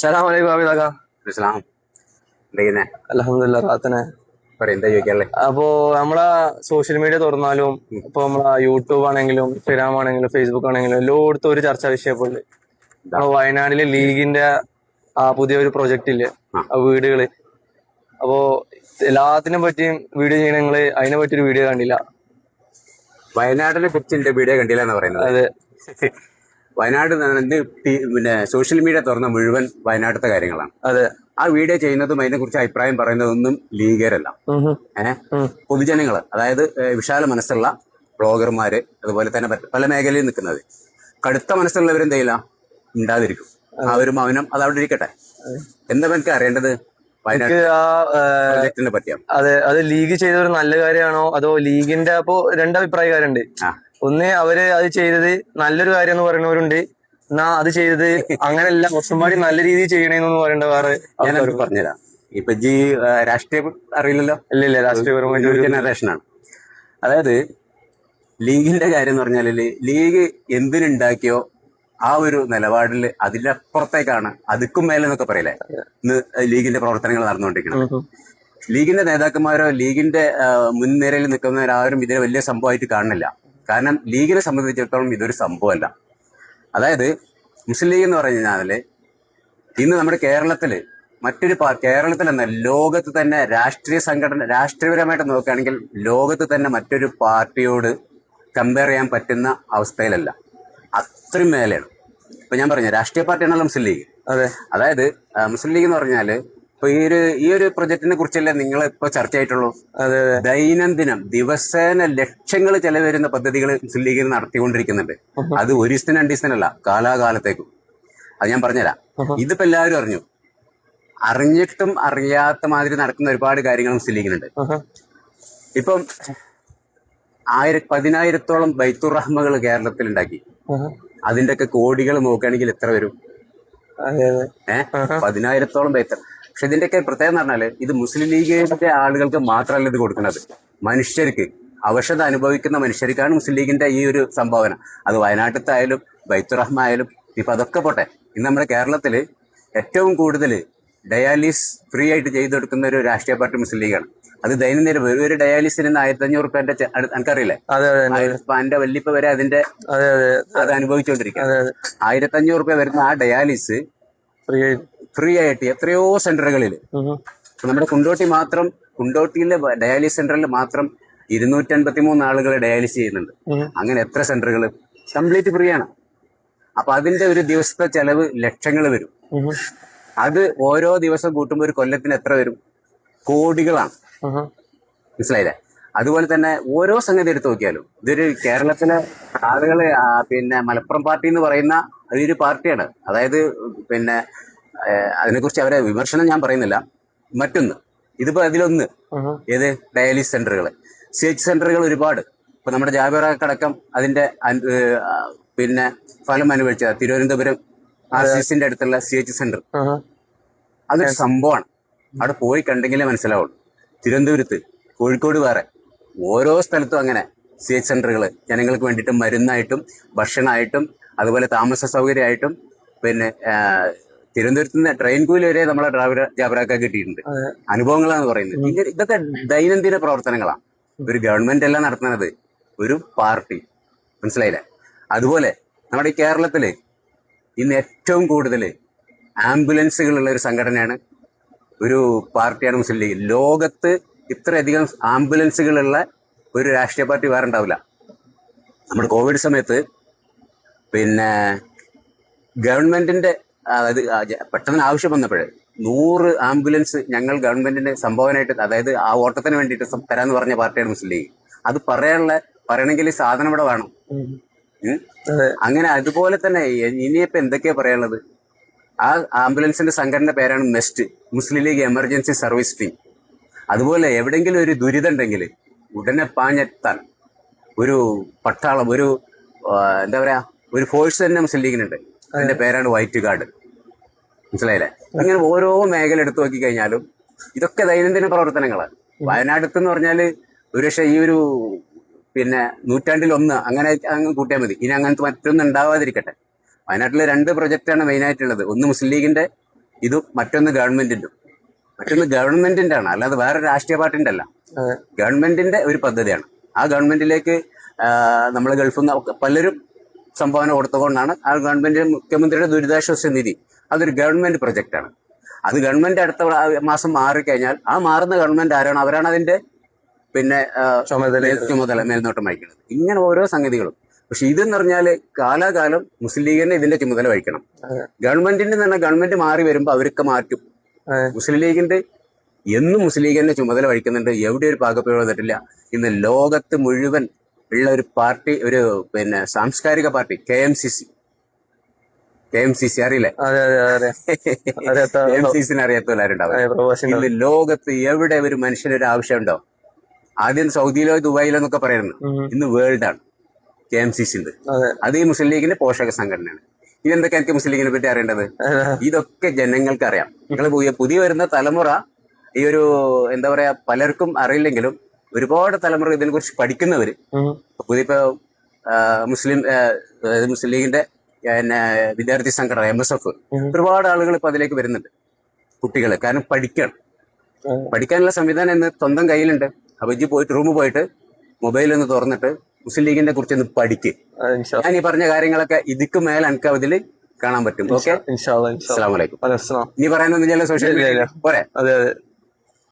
അസ്സലാമലൈക്കും അബിദാക്ക. ഇസ്ലാം എന്തെയ്യുന്നെ? അൽഹംദുലില്ലാ റാഹത്തന്നെ. പറയ്, എന്താ ചോദിക്കാനുള്ളെ? അപ്പോ നമ്മളെ സോഷ്യൽ മീഡിയ തുറന്നാലും ഇപ്പൊ നമ്മളെ യൂട്യൂബ് ആണെങ്കിലും ഇൻസ്റ്റാഗ്രാം ആണെങ്കിലും ഫേസ്ബുക്ക് ആണെങ്കിലും എല്ലായിടത്തും ഒരു ചർച്ചാ വിഷയം പോലെ എന്താ? നമ്മളെ വയനാട്ടിലെ ലീഗിന്റെ പുതിയൊരു പ്രൊജക്ട് ഇല്ലേ, വീടുകള്. അപ്പോ എല്ലാത്തിനെ പറ്റിയും വീഡിയോ ചെയ്യണ നിങ്ങള് അതിനെ പറ്റി ഒരു വീഡിയോ കണ്ടില്ല? വയനാടിനെ കുറിച്ച് എന്റെ വീഡിയോ കണ്ടില്ല എന്ന് പറയുന്നത്? അതെ. വയനാട് പിന്നെ സോഷ്യൽ മീഡിയ തുറന്ന മുഴുവൻ വയനാട്ടിലത്തെ കാര്യങ്ങളാണ്. അതെ. ആ വീഡിയോ ചെയ്യുന്നതും അതിനെ കുറിച്ച് അഭിപ്രായം പറയുന്നതൊന്നും ലീഗരല്ല. പൊതുജനങ്ങള്, അതായത് വിശാല മനസ്സുള്ള ബ്ലോഗർമാര്, അതുപോലെ തന്നെ പല മേഖലയിൽ നിൽക്കുന്നത്. കടുത്ത മനസ്സുള്ളവരെന്ത് ചെയ്യില്ല, ഉണ്ടാതിരിക്കും. ആ ഒരു മൗനം അത് അവിടെ ഇരിക്കട്ടെ. എന്താ എനിക്ക് അറിയേണ്ടത് വയനാട് പ്രൊജക്ടിനെ പറ്റിയാണ്? അതെ, അത് ലീഗ് ചെയ്ത ഒരു നല്ല കാര്യമാണോ അതോ ലീഗിന്റെ അപ്പോ രണ്ടഭിപ്രായക്കാരുണ്ട്. ഒന്ന്, അവര് അത് ചെയ്തത് നല്ലൊരു കാര്യം എന്ന് പറയുന്നവരുണ്ട്. എന്നാ അത് ചെയ്തത് അങ്ങനെയല്ല, കുറച്ചുംപാടി നല്ല രീതിയിൽ ചെയ്യണേന്ന് പറയേണ്ട വേറെ. ഞാനത് പറഞ്ഞുതരാം. ഇപ്പൊ രാഷ്ട്രീയം അറിയില്ലല്ലോ? ഇല്ല, രാഷ്ട്രീയപരമായിട്ട് ജനറേഷനാണ്. അതായത് ലീഗിന്റെ കാര്യം എന്ന് പറഞ്ഞാല്, ലീഗ് എന്തിനുണ്ടാക്കിയോ ആ ഒരു നിലപാടിൽ അതിലപ്പുറത്തേക്കാണ്, അതുക്കും മേലെന്നൊക്കെ പറയില്ലേ ഇന്ന് ലീഗിന്റെ പ്രവർത്തനങ്ങൾ നടന്നുകൊണ്ടിരിക്കുന്നത്. ലീഗിന്റെ നേതാക്കന്മാരോ ലീഗിന്റെ മുൻനിരയിൽ നിൽക്കുന്നവരാരും ഇതിനെ വലിയ സംഭവമായിട്ട് കാണുന്നില്ല. കാരണം ലീഗിനെ സംബന്ധിച്ചിടത്തോളം ഇതൊരു സംഭവമല്ല. അതായത് മുസ്ലിം ലീഗ് എന്ന് പറഞ്ഞു കഴിഞ്ഞാല് ഇന്ന് നമ്മുടെ കേരളത്തില് കേരളത്തിലെന്ന ലോകത്ത് തന്നെ രാഷ്ട്രീയ സംഘടന, രാഷ്ട്രീയപരമായിട്ട് നോക്കുകയാണെങ്കിൽ ലോകത്ത് തന്നെ മറ്റൊരു പാർട്ടിയോട് കമ്പയർ ചെയ്യാൻ പറ്റുന്ന അവസ്ഥയിലല്ല, അത്രയും മേലെയാണ്. ഇപ്പൊ ഞാൻ പറഞ്ഞ രാഷ്ട്രീയ പാർട്ടിയാണല്ലോ മുസ്ലിം ലീഗ്. അതെ. അതായത് മുസ്ലിം ലീഗ് എന്ന് പറഞ്ഞാല് ഇപ്പൊ ഈ ഒരു പ്രൊജക്ടിനെ കുറിച്ചല്ലേ നിങ്ങൾ ഇപ്പൊ ചർച്ചയായിട്ടുള്ളൂ. ദൈനംദിനം ദിവസേന ലക്ഷങ്ങൾ ചെലവരുന്ന പദ്ധതികൾ മുസ്ലിം ലീഗിൽ നടത്തിക്കൊണ്ടിരിക്കുന്നുണ്ട്. അത് ഒരു ദിവസത്തിന് 2 ദിവസത്തിനല്ല, കാലാകാലത്തേക്കും. അത് ഞാൻ പറഞ്ഞുതരാം. ഇതിപ്പോ എല്ലാവരും അറിഞ്ഞിട്ടും അറിയാത്ത മാതിരി നടക്കുന്ന ഒരുപാട് കാര്യങ്ങൾ മുസ്ലിം ലീഗിനുണ്ട്. ഇപ്പം 10,000-ഓളം ബൈത്തുർ റഹ്മകൾ കേരളത്തിൽ ഉണ്ടാക്കി. അതിന്റെയൊക്കെ കോടികൾ നോക്കുകയാണെങ്കിൽ എത്ര വരും? 10,000-ഓളം ബൈത്തുർ. പക്ഷെ ഇതിന്റെയൊക്കെ പ്രത്യേകത എന്ന് പറഞ്ഞാല് ഇത് മുസ്ലിം ലീഗിന്റെ ആളുകൾക്ക് മാത്രമല്ല ഇത് കൊടുക്കുന്നത്, മനുഷ്യർക്ക്, അവശത അനുഭവിക്കുന്ന മനുഷ്യർക്കാണ് മുസ്ലിം ലീഗിന്റെ ഈ ഒരു സംഭാവന. അത് വയനാട്ടിലത്തായാലും ബൈത്തുർ റഹ്മ ആയാലും. ഇപ്പൊ അതൊക്കെ പോട്ടെ, ഇന്ന് നമ്മുടെ കേരളത്തില് ഏറ്റവും കൂടുതൽ ഡയാലിസ് ഫ്രീ ആയിട്ട് ചെയ്തെടുക്കുന്ന ഒരു രാഷ്ട്രീയ പാർട്ടി മുസ്ലിം ലീഗാണ്. അത് ദൈനംദിനം ഒരു ഡയാലിസിന് 1,500 എനിക്കറിയില്ലേ, എന്റെ വല്യപ്പ വരെ അത് അനുഭവിച്ചുകൊണ്ടിരിക്കുക. 1,500 വരുന്ന ആ ഡയാലിസ് ഫ്രീ ആയിട്ട് എത്രയോ സെന്ററുകളിൽ, നമ്മുടെ കുണ്ടോട്ടിയിലെ ഡയാലിസ് സെന്ററിൽ മാത്രം 253 ആളുകളെ ഡയാലിസ് ചെയ്യുന്നുണ്ട്. അങ്ങനെ എത്ര സെന്ററുകൾ കംപ്ലീറ്റ് ഫ്രീ ആണ്. അപ്പൊ അതിന്റെ ഒരു ദിവസത്തെ ചെലവ് ലക്ഷങ്ങൾ വരും. അത് ഓരോ ദിവസം കൂട്ടുമ്പോൾ ഒരു കൊല്ലത്തിന് എത്ര വരും? കോടികളാണ്. മനസ്സിലായില്ലേ? അതുപോലെ തന്നെ ഓരോ സംഗതി എടുത്തു നോക്കിയാലും ഇതൊരു കേരളത്തിലെ ആളുകള് പിന്നെ മലപ്പുറം പാർട്ടി എന്ന് പറയുന്ന ഒരു പാർട്ടിയാണ്. അതായത് പിന്നെ അതിനെക്കുറിച്ച് അവരെ വിമർശനം ഞാൻ പറയുന്നില്ല. മറ്റൊന്ന്, ഇതിപ്പോ അതിലൊന്ന് ഏത് ഡയാലിസിസ് സെന്ററുകൾ, CH സെന്ററുകൾ ഒരുപാട്. ഇപ്പൊ നമ്മുടെ ജാബിറക്കടക്കം അതിന്റെ പിന്നെ ഫലം അനുഭവിച്ച തിരുവനന്തപുരം RCCന്റെ അടുത്തുള്ള CH സെന്റർ, അതൊരു സംഭവമാണ്. അവിടെ പോയി കണ്ടെങ്കിലേ മനസ്സിലാവുള്ളൂ. തിരുവനന്തപുരത്ത്, കോഴിക്കോട് വേറെ, ഓരോ സ്ഥലത്തും അങ്ങനെ CH സെന്ററുകൾ ജനങ്ങൾക്ക് വേണ്ടിയിട്ട് മരുന്നായിട്ടും ഭക്ഷണമായിട്ടും അതുപോലെ താമസ സൗകര്യമായിട്ടും. പിന്നെ തിരുവനന്തപുരത്ത് നിന്ന് ട്രെയിൻ കൂലി വരെ നമ്മളെ ജാബിറാക്ക കിട്ടിയിട്ടുണ്ട്. അനുഭവങ്ങളാണ് പറയുന്നത്. ഇതൊക്കെ ദൈനംദിന പ്രവർത്തനങ്ങളാണ്. ഒരു ഗവൺമെന്റ് അല്ല നടത്തുന്നത്, ഒരു പാർട്ടി. മനസ്സിലായില്ലേ? അതുപോലെ നമ്മുടെ ഈ കേരളത്തില് ഇന്ന് ഏറ്റവും കൂടുതൽ ആംബുലൻസുകളുള്ള ഒരു സംഘടനയാണ്, ഒരു പാർട്ടിയാണ് മുസ്ലിം ലീഗ്. ലോകത്ത് ഇത്രയധികം ആംബുലൻസുകളുള്ള ഒരു രാഷ്ട്രീയ പാർട്ടി വേറെ ഉണ്ടാവില്ല. നമ്മുടെ കോവിഡ് സമയത്ത് പിന്നെ ഗവൺമെന്റിന്റെ, അതായത് പെട്ടെന്ന് ആവശ്യം വന്നപ്പോഴേ 100 ആംബുലൻസ് ഞങ്ങൾ ഗവൺമെന്റിന്റെ സംഭാവനയായിട്ട്, അതായത് ആ ഓട്ടത്തിന് വേണ്ടിയിട്ട് തരാന്ന് പറഞ്ഞ പാർട്ടിയാണ് മുസ്ലിം ലീഗ്. അത് പറയണമെങ്കിൽ സാധനം ഇവിടെ വേണം. അങ്ങനെ അതുപോലെ തന്നെ ഇനിയിപ്പോ എന്തൊക്കെയാ പറയാനുള്ളത്? ആ ആംബുലൻസിന്റെ സംഘടനയുടെ പേരാണ് മെസ്റ്റ്, മുസ്ലിം ലീഗ് എമർജൻസി സർവീസ് ടീം. അതുപോലെ എവിടെയെങ്കിലും ഒരു ദുരിതം ഉണ്ടെങ്കിൽ ഉടനെ പാഞ്ഞെത്താൻ ഒരു പട്ടാളം, ഒരു എന്താ പറയാ, ഒരു ഫോഴ്സ് തന്നെ മുസ്ലിം ലീഗിനുണ്ട്. അതിന്റെ പേരാണ് വൈറ്റ് ഗാർഡ്. മനസ്സിലായില്ലേ? ഇങ്ങനെ ഓരോ മേഖല എടുത്തു നോക്കി കഴിഞ്ഞാലും ഇതൊക്കെ ദൈനംദിന പ്രവർത്തനങ്ങളാണ്. വയനാടെന്ന് പറഞ്ഞാല് ഒരുപക്ഷെ ഈ ഒരു പിന്നെ 100-ൽ-1 അങ്ങനെ അങ്ങ് കൂട്ടിയാൽ മതി. ഇനി അങ്ങനത്തെ മറ്റൊന്നും ഉണ്ടാവാതിരിക്കട്ടെ. വയനാട്ടിൽ 2 പ്രൊജക്റ്റാണ് മെയിനായിട്ടുള്ളത്. ഒന്ന് മുസ്ലിം ലീഗിന്റെ, ഇതും മറ്റൊന്ന് ഗവൺമെന്റിന്റെ ആണ്, അല്ലാതെ വേറെ രാഷ്ട്രീയ പാർട്ടിന്റെ അല്ല. അതെ. ഗവൺമെന്റിന്റെ ഒരു പദ്ധതിയാണ്. ആ ഗവൺമെന്റിലേക്ക് നമ്മളെ ഗൾഫിൽ നിന്ന് പലരും സംഭാവന കൊടുത്തുകൊണ്ടാണ് ആ ഗവൺമെന്റ് മുഖ്യമന്ത്രിയുടെ ദുരിതാശ്വാസ നിധി അതൊരു ഗവൺമെന്റ് പ്രൊജക്റ്റാണ്. അത് ഗവൺമെന്റ് അടുത്ത മാസം മാറിക്കഴിഞ്ഞാൽ ആ മാറുന്ന ഗവൺമെന്റ് ആരാണ് അവരാണ് അതിന്റെ പിന്നെ ചുമതല മേൽനോട്ടം വഹിക്കുന്നത്. ഇങ്ങനെ ഓരോ സംഗതികളും. പക്ഷെ ഇതെന്ന് പറഞ്ഞാല് കാലാകാലം മുസ്ലിം ലീഗിന്റെ ഇതിന്റെ ചുമതല വഹിക്കണം. ഗവൺമെന്റിന്റെ തന്നെ ഗവൺമെന്റ് മാറി വരുമ്പോ അവരൊക്കെ മാറ്റും. മുസ്ലിം ലീഗിന്റെ എന്നും മുസ്ലിം ലീഗിന്റെ ചുമതല വഹിക്കുന്നുണ്ട്. എവിടെ ഒരു പാകപ്പിഴ വന്നിട്ടില്ല. ഇന്ന് ലോകത്ത് മുഴുവൻ ഉള്ള ഒരു പാർട്ടി, ഒരു പിന്നെ സാംസ്കാരിക പാർട്ടി KMCC അറിയില്ലേ? KMCC അറിയാത്തവരാരുണ്ടാവും. ഇന്ന് ലോകത്ത് എവിടെ ഒരു മനുഷ്യനൊരു ആവശ്യമുണ്ടോ, ആദ്യം സൗദിയിലോ ദുബായിലോ എന്നൊക്കെ പറയുന്നു, ഇന്ന് വേൾഡ് ആണ് KMCC ഉണ്ട്. അത് ഈ മുസ്ലിം ലീഗിന്റെ പോഷക സംഘടനയാണ്. ഇതെന്തൊക്കെ എനിക്ക് മുസ്ലിം ലീഗിനെ പറ്റി അറിയേണ്ടത്? ഇതൊക്കെ ജനങ്ങൾക്ക് അറിയാം. നിങ്ങൾ പുതിയ വരുന്ന തലമുറ ഈ ഒരു എന്താ പറയാ, പലർക്കും അറിയില്ലെങ്കിലും ഒരുപാട് തലമുറ ഇതിനെ കുറിച്ച് പഠിക്കുന്നവര് പുതിയപ്പോ മുസ്ലിം ലീഗിന്റെ പിന്നെ വിദ്യാർത്ഥി സംഘടന MSF ഒരുപാട് ആളുകൾ ഇപ്പൊ അതിലേക്ക് വരുന്നുണ്ട്, കുട്ടികള്. കാരണം പഠിക്കാനുള്ള സംവിധാനം ഇന്ന് സ്വന്തം കയ്യിലുണ്ട്. അപ്പൊ ഇജ്ജ് പോയിട്ട് റൂമിൽ പോയിട്ട് മൊബൈൽ ഒന്ന് തുറന്നിട്ട് മുസ്ലിം ലീഗിനെ കുറിച്ച് ഒന്ന് പഠിക്ക്. ഞാൻ ഈ പറഞ്ഞ കാര്യങ്ങളൊക്കെ ഇതിക്ക് മേലെ എനിക്ക് അതിൽ കാണാൻ പറ്റും. ഓക്കെ, അസ്സലാമു അലൈക്കും. ഇനി പറയാനൊന്നും സോഷ്യൽ മീഡിയ പോരെ?